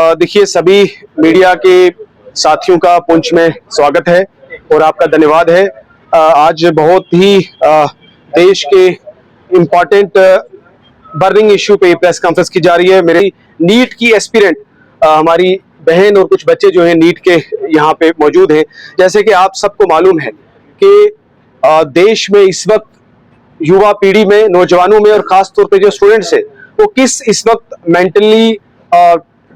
देखिए, सभी मीडिया के साथियों का पुंछ में स्वागत है और आपका धन्यवाद है। आज बहुत ही देश के इम्पोर्टेंट बर्निंग इश्यू पे प्रेस कॉन्फ्रेंस की जा रही है। मेरी नीट की एस्पिरेंट हमारी बहन और कुछ बच्चे जो हैं नीट के यहाँ पे मौजूद हैं। जैसे कि आप सबको मालूम है कि देश में इस वक्त युवा पीढ़ी में, नौजवानों में और खास तौर पे जो स्टूडेंट्स हैं वो किस इस वक्त मेंटली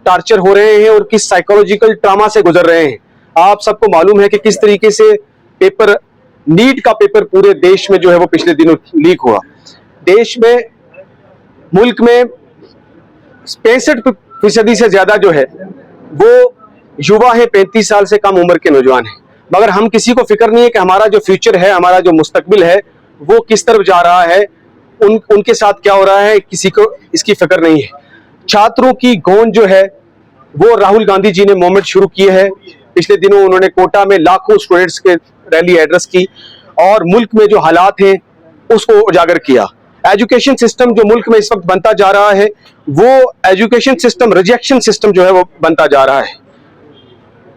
टार्चर हो रहे हैं और किस साइकोलॉजिकल ट्रामा से गुजर रहे हैं। आप सबको मालूम है कि किस तरीके से पेपर, नीट का पेपर पूरे देश में जो है वो पिछले दिनों लीक हुआ। देश में, मुल्क में 65% से ज्यादा जो है वो युवा है, 35 साल से कम उम्र के नौजवान हैं। मगर हम किसी को फिक्र नहीं है कि हमारा जो फ्यूचर है, हमारा जो मुस्तकबिल है वो किस तरफ जा रहा है, उनके साथ क्या हो रहा है, किसी को इसकी फिक्र नहीं है। छात्रों की गूंज जो है वो राहुल गांधी जी ने मूवमेंट शुरू की है। पिछले दिनों उन्होंने कोटा में लाखों स्टूडेंट्स के रैली एड्रेस की और मुल्क में जो हालात हैं उसको उजागर किया। एजुकेशन सिस्टम जो मुल्क में इस वक्त बनता जा रहा है वो एजुकेशन सिस्टम, रिजेक्शन सिस्टम जो है वो बनता जा रहा है।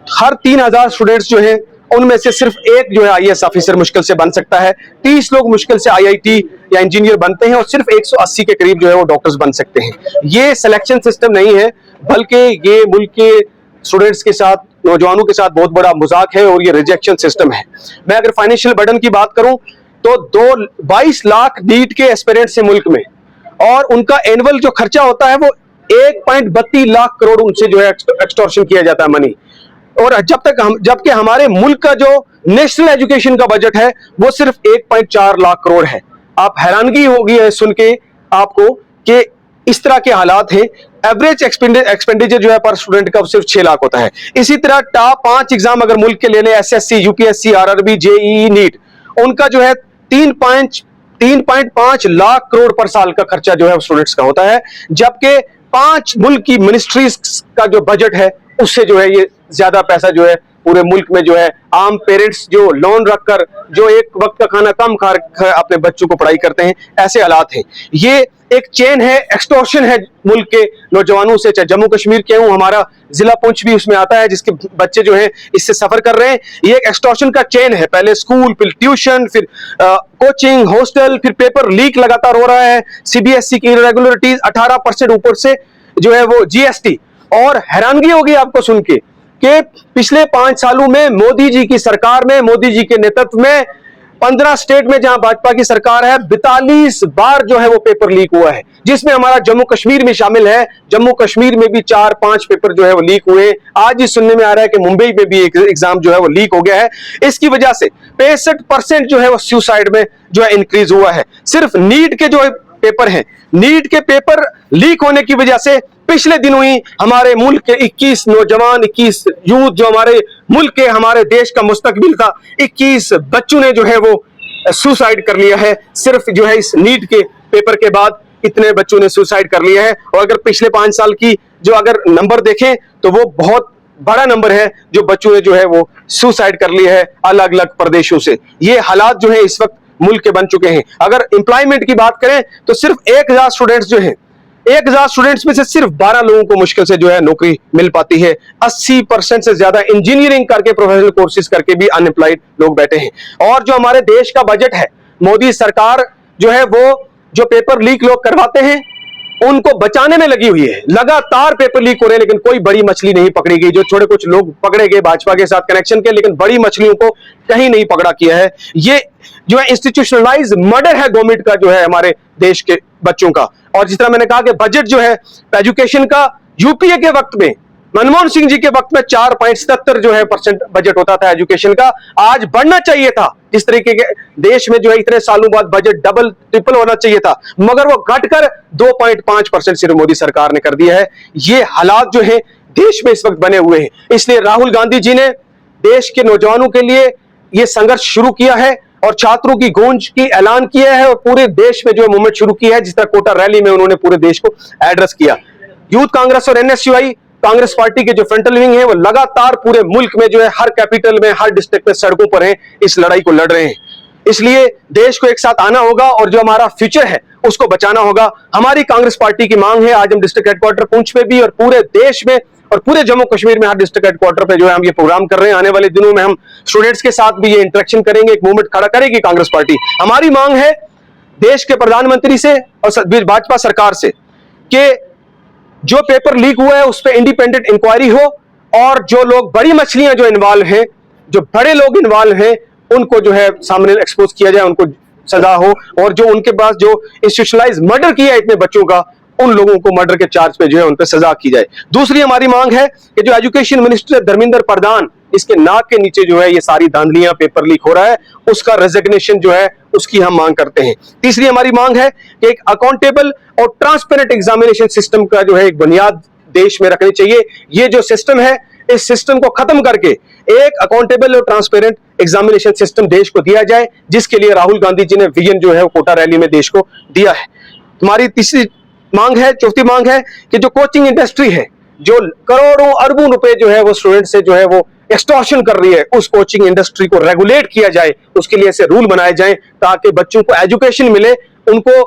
हर 3000 स्टूडेंट्स जो हैं उनमें से सिर्फ एक जो है आईएएस ऑफिसर मुश्किल से बन सकता है। 30 लोग मुश्किल से आईआईटी या इंजीनियर बनते हैं और सिर्फ 180 के करीब जो है वो डॉक्टर्स बन सकते हैं। ये सिलेक्शन सिस्टम नहीं है, बल्कि ये मुल्क के स्टूडेंट्स के साथ, नौजवानों के साथ बहुत बड़ा मजाक है और ये रिजेक्शन सिस्टम है। मैं अगर फाइनेंशियल बर्डन की बात करूं तो 22 लाख नीट के एस्पिरेंट्स हैं मुल्क में और उनका एनुअल जो खर्चा होता है वो 1.32 लाख करोड़ उनसे जो है एक्सटॉर्शन किया जाता है मनी। और जबकि हमारे मुल्क का जो नेशनल एजुकेशन का बजट है वो सिर्फ 1.4 लाख करोड़ है। आप हैरानगी होगी है सुन के आपको कि इस तरह के हालात हैं। एवरेज एक्सपेंडिचर जो है पर स्टूडेंट का सिर्फ 6 लाख होता है। इसी तरह टॉप 5 एग्जाम अगर मुल्क के ले लें, SSC, UPSC, RRB, JEE, NEET, उनका जो है 3.5 लाख करोड़ पर साल का खर्चा जो है स्टूडेंट्स का होता है। जबकि 5 मुल्क की मिनिस्ट्रीज का जो बजट है उससे जो है ये ज्यादा पैसा जो है पूरे मुल्क में जो है आम पेरेंट्स जो लोन रखकर जो एक वक्त का खाना कम खा अपने बच्चों को पढ़ाई करते हैं, ऐसे हालात हैं। ये एक चेन है, एक्सटॉर्शन है मुल्क के नौजवानों से। चाहे जम्मू कश्मीर के हूं, हमारा जिला पुंछ भी उसमें आता है जिसके बच्चे जो हैं इससे सफर कर रहे हैं। ये एक एक्सटॉर्शन का चेन है, पहले स्कूल, फिर ट्यूशन, फिर कोचिंग, हॉस्टल, फिर पेपर लीक लगातार हो रहा है। सीबीएसई की इरेगुलरिटीज 18% ऊपर से जो है वो जीएसटी। और हैरानगी होगी आपको सुन के कि पिछले 5 सालों में मोदी जी की सरकार में, मोदी जी के नेतृत्व में 15 स्टेट में जहां भाजपा की सरकार है 42 बार जो है वो पेपर लीक हुआ है, जिसमें हमारा जम्मू कश्मीर में शामिल है। जम्मू कश्मीर में भी 4-5 पेपर जो है वो लीक हुए। आज ही सुनने में आ रहा है कि मुंबई में भी एक एग्जाम जो है वो लीक हो गया है। इसकी वजह से 65% जो है वो सुसाइड में जो है इंक्रीज हुआ है। सिर्फ नीट के जो पेपर हैं, नीट के पेपर लीक होने की वजह से पिछले दिनों ही हमारे मुल्क के 21 नौजवान, 21 यूथ, जो हमारे मुल्क के, हमारे देश का मुस्तकबिल था, 21 बच्चों ने जो है वो सुसाइड कर लिया है। सिर्फ जो है इस नीट के पेपर के बाद इतने बच्चों ने सुसाइड कर लिया है। और अगर पिछले 5 साल की जो अगर नंबर देखें तो वो बहुत बड़ा नंबर है जो बच्चों ने जो है वो सुसाइड कर लिया है अलग अलग प्रदेशों से। ये हालात जो है इस वक्त मुल्क के बन चुके हैं। अगर एम्प्लॉयमेंट की बात करें तो सिर्फ 1000 स्टूडेंट्स जो हैं, 1000 स्टूडेंट्स में से सिर्फ 12 लोगों को मुश्किल से जो है नौकरी मिल पाती है। 80% से ज्यादा इंजीनियरिंग करके, प्रोफेशनल कोर्सेज करके भी अनएम्प्लॉयड लोग बैठे हैं। और जो हमारे देश का बजट है, मोदी सरकार जो है वो जो पेपर लीक लोग करवाते हैं उनको बचाने में लगी हुई है। लगातार पेपर लीक हो रहे हैं लेकिन कोई बड़ी मछली नहीं पकड़ी गई। जो छोटे कुछ लोग पकड़े गए भाजपा के साथ कनेक्शन के, लेकिन बड़ी मछलियों को कहीं नहीं पकड़ा किया है। ये जो है इंस्टीट्यूशनलाइज मर्डर है गवर्नमेंट का जो है हमारे देश के बच्चों का। और जिस तरह मैंने कहा कि बजट जो है एजुकेशन का यूपीए के वक्त में, मनमोहन सिंह जी के वक्त में 4.77 जो है % बजट होता था एजुकेशन का। आज बढ़ना चाहिए था। जिस तरीके के देश में जो है इतने सालों बाद बजट डबल ट्रिपल होना चाहिए था, मगर वो घटकर 2.5% सिर्फ मोदी सरकार ने कर दिया है। ये हालात जो है देश में इस वक्त बने हुए हैं। इसलिए राहुल गांधी जी ने देश के नौजवानों के लिए ये संघर्ष शुरू किया है और छात्रों की गूंज की ऐलान किया है और पूरे देश में जो है मूवमेंट शुरू किया है। जिस तरह कोटा रैली में उन्होंने पूरे देश को एड्रेस किया। यूथ कांग्रेस और एनएसयूआई कांग्रेस पार्टी के जो फ्रंटल विंग है वो लगातार पूरे मुल्क में जो है हर कैपिटल में, हर डिस्ट्रिक्ट में सड़कों पर हैं, इस लड़ाई को लड़ रहे हैं। इसलिए देश को एक साथ आना होगा और जो हमारा फ्यूचर है उसको बचाना होगा। हमारी कांग्रेस पार्टी की मांग है, आज हम डिस्ट्रिक्ट हेडक्वार्टर पुंछ में भी और पूरे देश में और पूरे जम्मू कश्मीर में हर डिस्ट्रिक्ट हेडक्वार्टर पे जो है हम ये प्रोग्राम कर रहे हैं। आने वाले दिनों में हम स्टूडेंट्स के साथ भी ये इंटरेक्शन करेंगे, एक मूवमेंट खड़ा करेगी कांग्रेस पार्टी। हमारी मांग है देश के प्रधानमंत्री से और भाजपा सरकार से कि जो पेपर लीक हुआ है उस पर इंडिपेंडेंट इंक्वायरी हो, और जो लोग बड़ी मछलियां जो इन्वॉल्व हैं, जो बड़े लोग इन्वॉल्व हैं, उनको जो है सामने एक्सपोज किया जाए, उनको सजा हो, और जो उनके पास जो इंस्टीट्यूशनलाइज मर्डर किया है इतने बच्चों का, उन लोगों को मर्डर के चार्ज पे जो है उन पे सजा की जाए। दूसरी हमारी मांग है कि जो एजुकेशन मिनिस्टर धर्मेंद्र प्रधान, इसके नाक के नीचे जो है ये सारी धांधलियां, पेपर लीक हो रहा है, उसका रेजिग्नेशन जो है उसकी हम मांग करते हैं। तीसरी हमारी मांग है कि एक अकाउंटेबल और ट्रांसपेरेंट एग्जामिनेशन सिस्टम का जो है एक बुनियाद देश में रखनी चाहिए। ये जो सिस्टम है, इस सिस्टम को खत्म करके एक अकाउंटेबल और ट्रांसपेरेंट एग्जामिनेशन सिस्टम देश को दिया जाए, जिसके लिए राहुल गांधी जी ने विजन जो है वो कोटा रैली में देश को दिया है। हमारी तीसरी मांग है, चौथी मांग है कि जो कोचिंग इंडस्ट्री है, जो करोड़ों अरबों रुपए जो है वो स्टूडेंट से जो है वो एक्सटॉर्शन कर रही है, उस कोचिंग इंडस्ट्री को रेगुलेट किया जाए, उसके लिए ऐसे रूल बनाए जाएं ताकि बच्चों को एजुकेशन मिले, उनको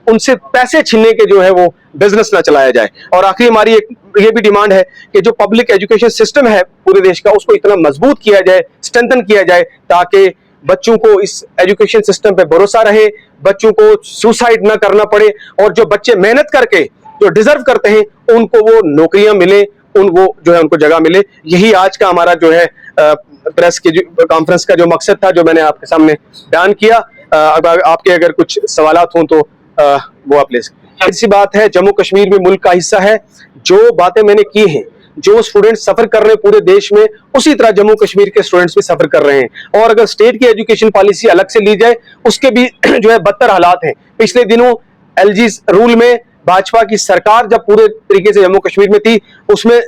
उनसे पैसे छीनने के जो है वो बिजनेस ना चलाया जाए। और आखिरी हमारी एक ये भी डिमांड है कि जो पब्लिक एजुकेशन सिस्टम है पूरे देश का, उसको इतना मजबूत किया जाए, स्ट्रेंथन किया जाए, ताकि बच्चों को इस एजुकेशन सिस्टम पे भरोसा रहे, बच्चों को सुसाइड ना करना पड़े, और जो बच्चे मेहनत करके जो डिजर्व करते हैं उनको वो नौकरियां मिले, उनको जो है उनको जगह मिले। यही आज का हमारा जो है प्रेस की कॉन्फ्रेंस का जो मकसद था, जो मैंने आपके सामने बयान किया। आपके अगर कुछ सवालात हों तो वो आप ले सकते हैं। ऐसी बात है, जम्मू कश्मीर भी मुल्क का हिस्सा है। जो बातें मैंने की हैं, जो स्टूडेंट्स सफर कर रहे हैं पूरे देश में, उसी तरह जम्मू कश्मीर के स्टूडेंट्स भी सफर कर रहे हैं। और अगर स्टेट की एजुकेशन पॉलिसी अलग से ली जाए, उसके भी जो है बदतर हालात हैं। पिछले दिनों एलजी रूल में भाजपा की सरकार जब पूरे तरीके से जम्मू कश्मीर में थी, उसमें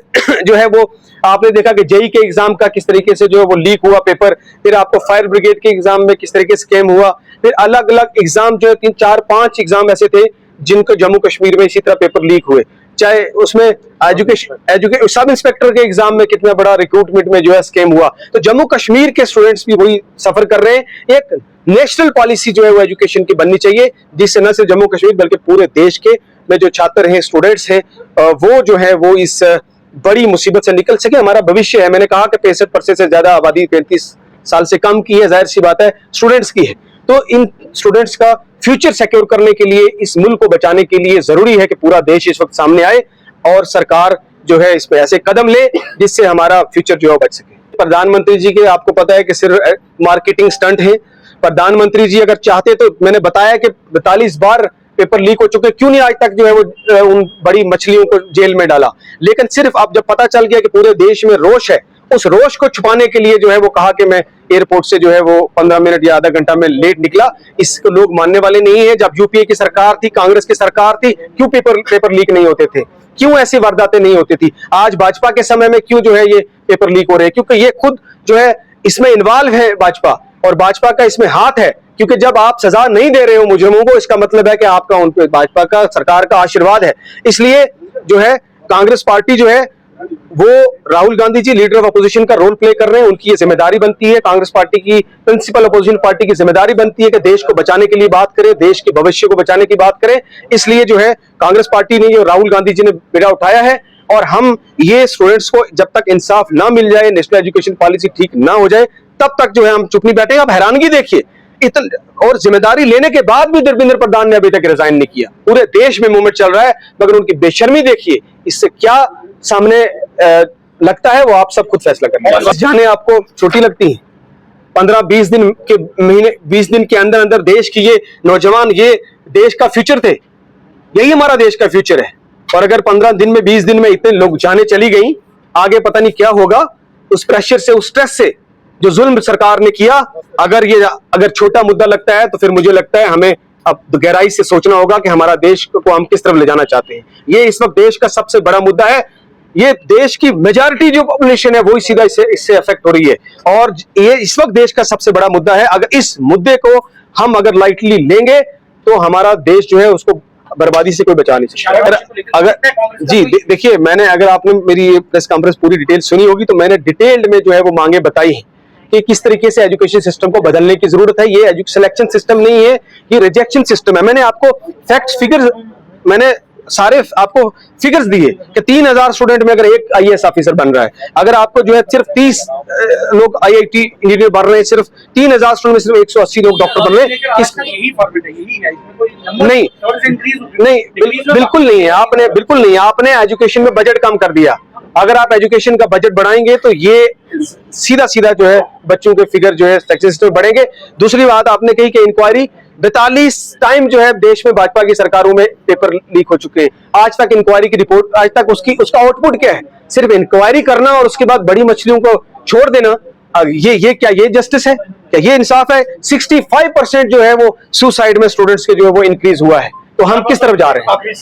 जो है वो आपने देखा कि जेई के एग्जाम का किस तरीके से जो है वो लीक हुआ पेपर, फिर आपको फायर ब्रिगेड के एग्जाम में किस तरीके से स्कैम हुआ, फिर अलग अलग एग्जाम जो है 3, 4, 5 एग्जाम ऐसे थे जिनको जम्मू कश्मीर में इसी तरह पेपर लीक हुए। चाहे उसमें एजुकेशन सब इंस्पेक्टर के एग्जाम में कितना बड़ा रिक्रूटमेंट में जो है स्कैम हुआ। तो जम्मू कश्मीर के स्टूडेंट्स भी वही सफर कर रहे हैं। एक नेशनल पॉलिसी जो है वो एजुकेशन की बननी चाहिए, जिससे न सिर्फ जम्मू कश्मीर बल्कि पूरे देश के में जो छात्र हैं, स्टूडेंट्स हैं, वो जो है वो इस बड़ी मुसीबत से निकल सके। हमारा भविष्य है, मैंने कहा कि 65% से ज्यादा आबादी 35 साल से कम की है, जाहिर सी बात है स्टूडेंट्स की है। तो इन स्टूडेंट्स का फ्यूचर सिक्योर करने के लिए, इस मुल्क को बचाने के लिए जरूरी है कि पूरा देश इस वक्त सामने आए और सरकार जो है इस पे ऐसे कदम ले जिससे हमारा फ्यूचर जो है बच सके। प्रधानमंत्री जी के आपको पता है कि सिर्फ मार्केटिंग स्टंट है। प्रधानमंत्री जी अगर चाहते तो मैंने बताया कि 42 बार पेपर लीक हो चुके, क्यों नहीं आज तक जो है वो उन बड़ी मछलियों को जेल में डाला। लेकिन सिर्फ अब जब पता चल गया कि पूरे देश में रोष है, उस रोष को छुपाने के लिए जो है वो कहा कि मैं एयरपोर्ट से जो है वो 15 मिनट या आधा घंटा में लेट निकला। इसको लोग मानने वाले नहीं है। जब यूपीए की सरकार थी, कांग्रेस की सरकार थी, क्यों पेपर लीक नहीं होते थे, क्यों ऐसी वारदातें नहीं होती थी। आज भाजपा के समय में क्यों जो है ये पेपर लीक हो रहे हैं, क्योंकि ये खुद जो है इसमें इन्वॉल्व है भाजपा, और भाजपा का इसमें हाथ है। क्योंकि जब आप सजा नहीं दे रहे हो मुजरिमों को, इसका मतलब है कि आपका उन पे भाजपा का, सरकार का आशीर्वाद है। इसलिए जो है कांग्रेस पार्टी जो है वो Rahul Gandhi ji leader of opposition का रोल प्ले कर रहे हैं। उनकी ये जिम्मेदारी बनती है, कांग्रेस पार्टी की प्रिंसिपल अपोजिशन पार्टी की जिम्मेदारी बनती है कि देश को बचाने के लिए बात करें, देश के भविष्य को बचाने की बात करें। इसलिए जो है कांग्रेस पार्टी ने, जो राहुल गांधी जी ने बेड़ा उठाया है, और हम ये स्टूडेंट्स को जब तक इंसाफ ना मिल जाए, नेशनल एजुकेशन पॉलिसी ठीक ना हो जाए, तब तक जो है हम चुप नहीं बैठेंगे। आप हैरानगी देखिए, और जिम्मेदारी लेने के बाद भी धर्मेंद्र प्रधान ने अभी तक रिजाइन नहीं किया। पूरे देश में मूवमेंट चल रहा है, मगर उनकी बेशर्मी देखिए। इससे क्या सामने लगता है वो आप सब खुद फैसला करें। जाने आपको छोटी लगती है? 15-20 दिन के महीने, 20 दिन के अंदर अंदर देश की ये नौजवान, ये देश का फ्यूचर थे, यही हमारा देश का फ्यूचर है। और अगर 15 दिन में, 20 दिन में इतने लोग जाने चली गई, आगे पता नहीं क्या होगा। उस प्रेशर से, उस स्ट्रेस से जो जुल्म सरकार ने किया, अगर छोटा मुद्दा लगता है तो फिर मुझे लगता है हमें अब गहराई से सोचना होगा कि हमारा देश को हम किस तरफ ले जाना चाहते हैं। ये इस वक्त देश का सबसे बड़ा मुद्दा है। ये देश की मेजॉरिटी जो पॉपुलेशन है वो ही सीधा इससे अफेक्ट हो रही है, और ये इस वक्त देश का सबसे बड़ा मुद्दा है। अगर इस मुद्दे को हम अगर लाइटली लेंगे तो हमारा देश जो है उसको बर्बादी से कोई बचा नहीं सकता। अगर जी देखिए, मैंने, अगर आपने मेरी प्रेस कॉन्फ्रेंस पूरी डिटेल सुनी होगी तो मैंने डिटेल्ड में जो है वो मांगे बताई हैं कि किस तरीके से एजुकेशन सिस्टम को बदलने की जरूरत है। ये सिलेक्शन सिस्टम नहीं है, ये रिजेक्शन सिस्टम है। मैंने आपको फैक्ट्स, फिगर्स मैंने सारे आपको फिगर्स दिए कि 3000 स्टूडेंट में अगर एक आईएएस ऑफिसर बन रहा है, अगर आपको जो है सिर्फ 30 लोग आईआईटी इंजीनियर बन रहे हैं, सिर्फ 3000 स्टूडेंट में सिर्फ 180 लोग डॉक्टर बन रहे हैं, यही फॉर्मेट है, यही है, इसमें कोई नंबर नहीं नहीं बिल्कुल नहीं है। आपने बिल्कुल नहीं, आपने एजुकेशन में बजट कम कर दिया। अगर आप एजुकेशन का बजट बढ़ाएंगे तो ये सीधा सीधा जो है बच्चों के फिगर जो है सक्सेस में बढ़ेंगे। दूसरी बात आपने कही कि इंक्वायरी 42 टाइम जो है देश में भाजपा की सरकारों में पेपर लीक हो चुके हैं, आज तक इंक्वायरी की रिपोर्ट, आज तक उसका आउटपुट क्या है? सिर्फ इंक्वायरी करना और उसके बाद बड़ी मछलियों को छोड़ देना। ये क्या ये जस्टिस है? क्या ये इंसाफ है? 65% जो है वो सुसाइड में स्टूडेंट्स के जो है वो इंक्रीज हुआ है। तो हम किस तरफ जा रहे हैं?